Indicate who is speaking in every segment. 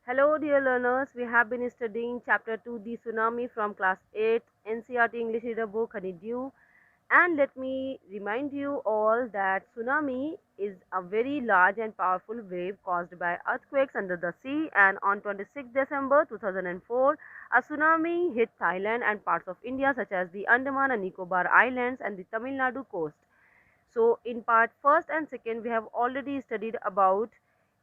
Speaker 1: Hello, dear learners. We have been studying Chapter 2, The Tsunami from Class 8, NCERT English Reader Book, Honeydew. And let me remind you all that tsunami is a very large and powerful wave caused by earthquakes under the sea. And on 26 December 2004, a tsunami hit Thailand and parts of India, such as the Andaman and Nicobar Islands and the Tamil Nadu coast. So in part first and second, we have already studied about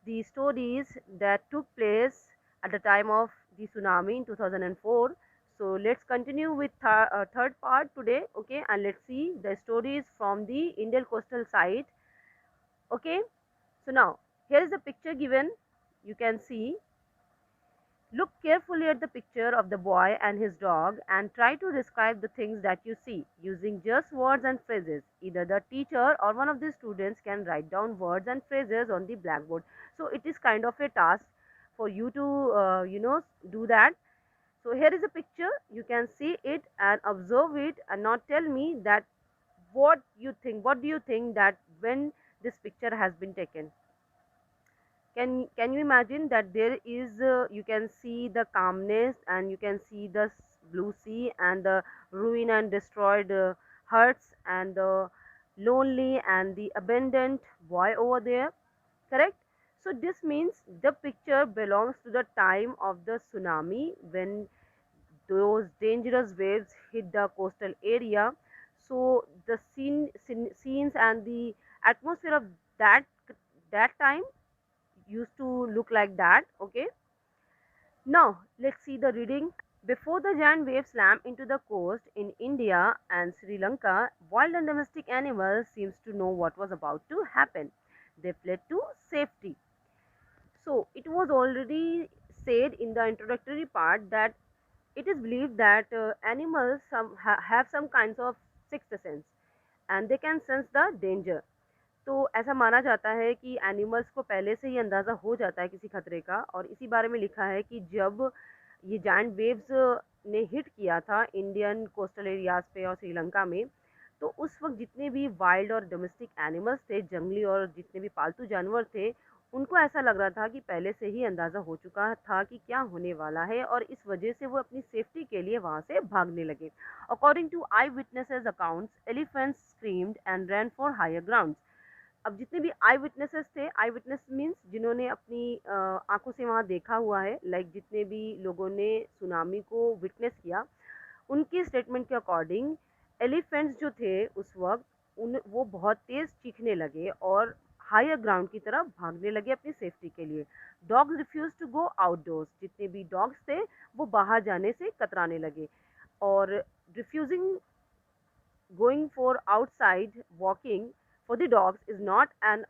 Speaker 1: the stories that took place at the time of the tsunami in 2004. So let's continue with third part today, okay, and let's see the stories from the Indian coastal side, okay. So now here is the picture given. You can see. Look carefully at the picture of the boy and his dog and try to describe the things that you see using just words and phrases. Either the teacher or one of the students can write down words and phrases on the blackboard. So it is kind of a task for you to do that. So here is a picture. You can see it and observe it and not tell me that what you think. What do you think that when this picture has been taken? Can you imagine that there is you can see the calmness and you can see the blue sea and the ruin and destroyed huts and the lonely and the abandoned boy over there, correct? So this means the picture belongs to the time of the tsunami when those dangerous waves hit the coastal area. So the scenes and the atmosphere of that time used to look like that, okay. Now let's see the reading. Before the giant waves slam into the coast in India and Sri Lanka, wild and domestic animals seems to know what was about to happen. They fled to safety. So it was already said in the introductory part that it is believed that animals have some kinds of sixth sense and they can sense the danger. तो ऐसा माना जाता है कि animals को पहले से ही अंदाज़ा हो जाता है किसी खतरे का, और इसी बारे में लिखा है कि जब ये जायंट वेव्स ने हिट किया था इंडियन कोस्टल एरियाज़ पे और श्रीलंका में, तो उस वक्त जितने भी वाइल्ड और डोमेस्टिक एनिमल्स थे, जंगली और जितने भी पालतू जानवर थे, उनको ऐसा लग रहा था कि पहले से ही अंदाज़ा हो चुका था कि क्या होने वाला है, और इस वजह से वो अपनी सेफ्टी के लिए वहाँ से भागने लगे। According to eye witnesses accounts, elephants screamed and ran for higher grounds. अब जितने भी आई विटनेसेस थे, आई विटनेस मीन्स जिन्होंने अपनी आंखों से वहाँ देखा हुआ है, लाइक जितने भी लोगों ने सुनामी को विटनेस किया, उनके स्टेटमेंट के अकॉर्डिंग एलिफेंट्स जो थे उस वक्त उन वो बहुत तेज़ चीखने लगे और हायर ग्राउंड की तरफ भागने लगे अपनी सेफ्टी के लिए। Dogs refuse to go outdoors, जितने भी डॉग्स थे वो बाहर जाने से कतराने लगे। और refusing going for outside walking for the dogs is not an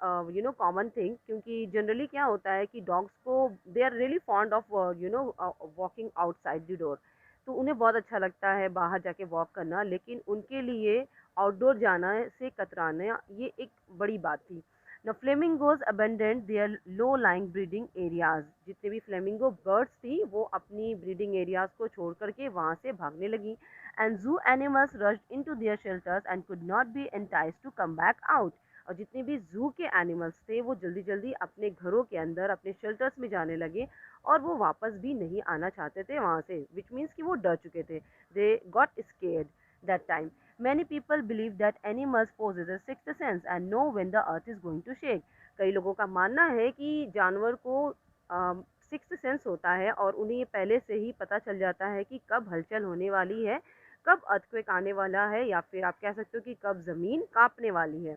Speaker 1: common thing, क्योंकि जनरली क्या होता है कि डॉग्स को they are really fond of walking outside the door, तो उन्हें बहुत अच्छा लगता है बाहर जाके वॉक करना, लेकिन उनके लिए आउटडोर जाना से कतराना ये एक बड़ी बात थी। न flamingos abundant there low lying breeding areas, जितने भी फ्लेमिंगो बर्ड्स थी वो अपनी ब्रीडिंग एरियाज को छोड़ करके वहाँ से भागने लगी। and zoo animals rushed into their shelters and could not be enticed to come back out, और जितने भी जू के एनिमल्स थे वो जल्दी जल्दी अपने घरों के अंदर अपने शेल्टर्स में जाने लगे और वो वापस भी नहीं आना चाहते थे वहाँ से, विच मीन्स कि वो डर चुके थे। They got scared that time. Many people believe that animals possess a sixth sense and know when the earth is going to shake. कई लोगों का मानना है कि जानवर को सिक्स्थ सेंस होता है और उन्हें ये पहले से ही पता चल जाता है कि कब हलचल होने वाली है, कब अर्थक्वेक आने वाला है, या फिर आप कह सकते हो कि कब ज़मीन कांपने वाली है।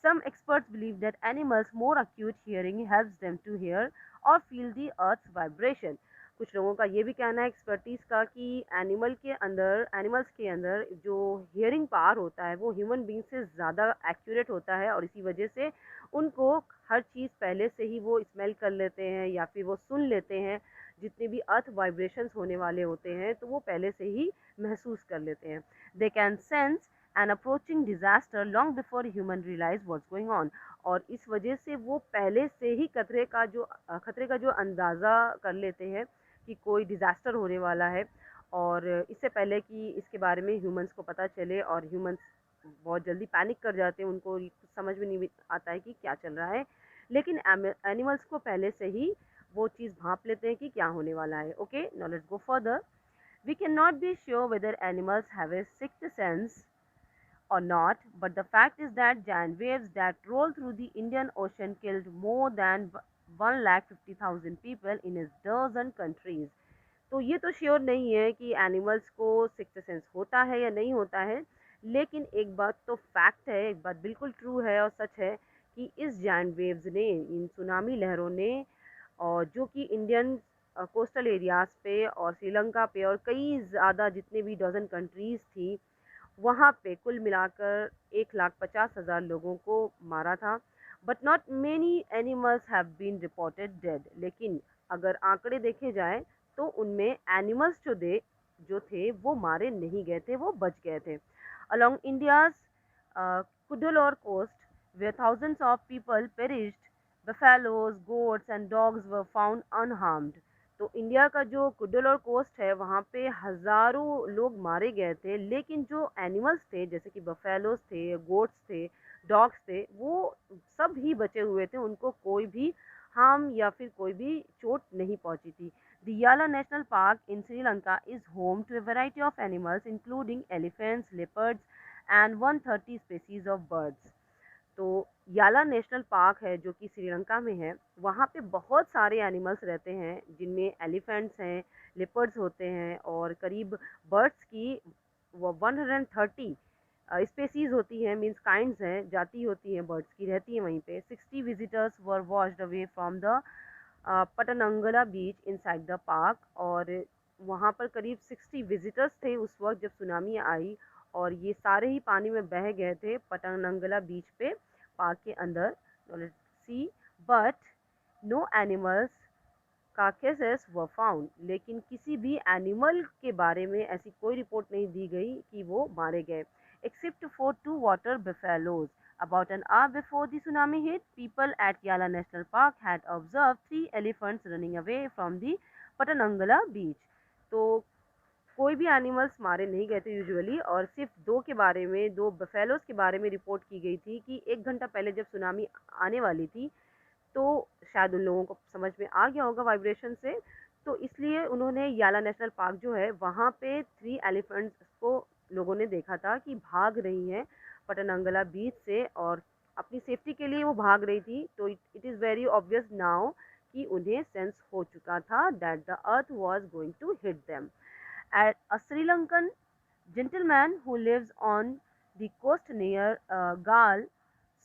Speaker 1: Some experts believe that animals' more acute hearing helps them to hear or feel the earth's vibration. कुछ लोगों का ये भी कहना है एक्सपर्टीज का कि एनिमल्स के अंदर जो हियरिंग पावर होता है वो ह्यूमन बींग से ज़्यादा एक्यूरेट होता है, और इसी वजह से उनको हर चीज़ पहले से ही वो स्मेल कर लेते हैं या फिर वो सुन लेते हैं। जितने भी अर्थ वाइब्रेशंस होने वाले होते हैं तो वो पहले से ही महसूस कर लेते हैं। They can sense an approaching disaster long before human realise what's going on, और इस वजह से वो पहले से ही खतरे का जो अंदाज़ा कर लेते हैं कि कोई डिज़ास्टर होने वाला है, और इससे पहले कि इसके बारे में ह्यूमंस को पता चले, और ह्यूमंस बहुत जल्दी पैनिक कर जाते हैं, उनको समझ में नहीं आता है कि क्या चल रहा है। लेकिन एनिमल्स को पहले से ही वो चीज़ भांप लेते हैं कि क्या होने वाला है. Okay, now let's go further. We cannot be sure whether animals have a sixth sense or not, but the fact is that giant waves that rolled through the Indian Ocean killed more than 1,50,000 people in a dozen countries. तो ये तो sure नहीं है कि animals को sixth sense होता है या नहीं होता है, लेकिन एक बात तो फैक्ट है, एक बात बिल्कुल ट्रू है और सच है कि इस जायंट वेव्स ने, इन सुनामी लहरों ने, और जो कि इंडियन कोस्टल एरियाज़ पे और श्रीलंका पे और कई ज़्यादा जितने भी डजन कंट्रीज़ थी, वहाँ पे कुल मिलाकर 1,50,000 लोगों को मारा था. But not many animals have been reported dead. लेकिन अगर आंकड़े देखे जाए तो उनमें एनिमल्स जो थे वो मारे नहीं गए थे, वो बच गए थे. Along India's Cuddalore coast where thousands of people perished, buffaloes, goats and dogs were found unharmed. तो इंडिया का जो कुडलोर कोस्ट है वहाँ पे हज़ारों लोग मारे गए थे, लेकिन जो एनिमल्स थे जैसे कि बफेलोज थे, गोट्स थे, डॉग्स थे, वो सब ही बचे हुए थे, उनको कोई भी हार्म या फिर कोई भी चोट नहीं पहुंची थी. The Yala National Park in Sri Lanka is home to a variety of animals including elephants, leopards and 130 species of birds. तो याला नेशनल पार्क है जो कि श्रीलंका में है, वहाँ पे बहुत सारे एनिमल्स रहते हैं जिनमें एलिफेंट्स हैं, लिपर्ड्स होते हैं और करीब बर्ड्स की 130 स्पेसीज होती हैं, मीन्स काइंड्स हैं, जाति होती हैं बर्ड्स की, रहती हैं वहीं पे. 60 visitors were washed away from the Patnangla beach inside the park. और वहाँ पर करीब 60 विजिटर्स थे उस वक्त जब सुनामी आई, और ये सारे ही पानी में बह गए थे पटनंगला बीच पे, पार्क के अंदर. See but no animals carcasses were found. लेकिन किसी भी एनिमल के बारे में ऐसी कोई रिपोर्ट नहीं दी गई कि वो मारे गए, except for 2 water buffaloes. About an hour before the tsunami hit, people at Yala National Park had observed 3 elephants running away from the Patanangala beach. तो कोई भी एनिमल्स मारे नहीं गए थे यूजुअली, और सिर्फ दो के बारे में, दो बफेलोज के बारे में रिपोर्ट की गई थी कि 1 घंटा पहले जब सुनामी आने वाली थी तो शायद उन लोगों को समझ में आ गया होगा वाइब्रेशन से, तो इसलिए उन्होंने याला नेशनल पार्क जो है वहाँ पे 3 एलिफेंट्स को लोगों ने देखा था कि भाग रही हैं पटनंगला बीच से, और अपनी सेफ्टी के लिए वो भाग रही थी. तो it is very obvious now कि उन्हें सेंस हो चुका था that the earth was going to hit them. A Sri Lankan gentleman who lives on the coast near Galle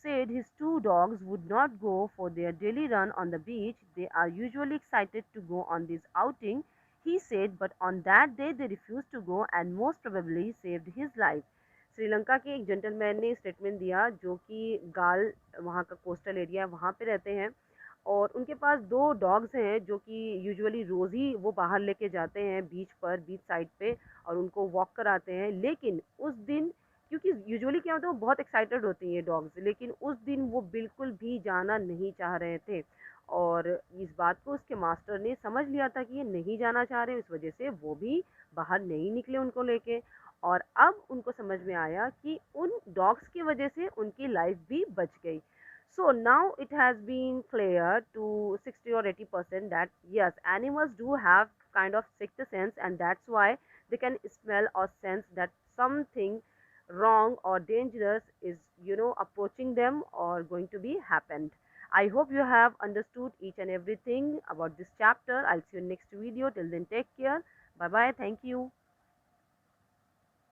Speaker 1: said his 2 dogs would not go for their daily run on the beach. They are usually excited to go on this outing, he said, but on that day they refused to go and most probably saved his life. Sri Lanka के एक gentleman ने statement दिया जो कि गाल, वहाँ का coastal area, वहाँ पे रहते हैं, और उनके पास 2 डॉग्स हैं जो कि यूजुअली रोज़ ही वो बाहर लेके जाते हैं बीच पर, बीच साइड पे, और उनको वॉक कराते हैं. लेकिन उस दिन, क्योंकि यूजुअली क्या होता है वो बहुत एक्साइटेड होती हैं ये डॉग्स, लेकिन उस दिन वो बिल्कुल भी जाना नहीं चाह रहे थे, और इस बात को उसके मास्टर ने समझ लिया था कि ये नहीं जाना चाह रहे, इस वजह से वो भी बाहर नहीं निकले उनको लेके. और अब उनको समझ में आया कि उन डॉग्स की वजह से उनकी लाइफ भी बच गई. So now it has been clear to 60 or 80% that yes, animals do have kind of sixth sense, and that's why they can smell or sense that something wrong or dangerous is, approaching them or going to be happened. I hope you have understood each and everything about this chapter. I'll see you in next video. Till then, take care. Bye bye. Thank you.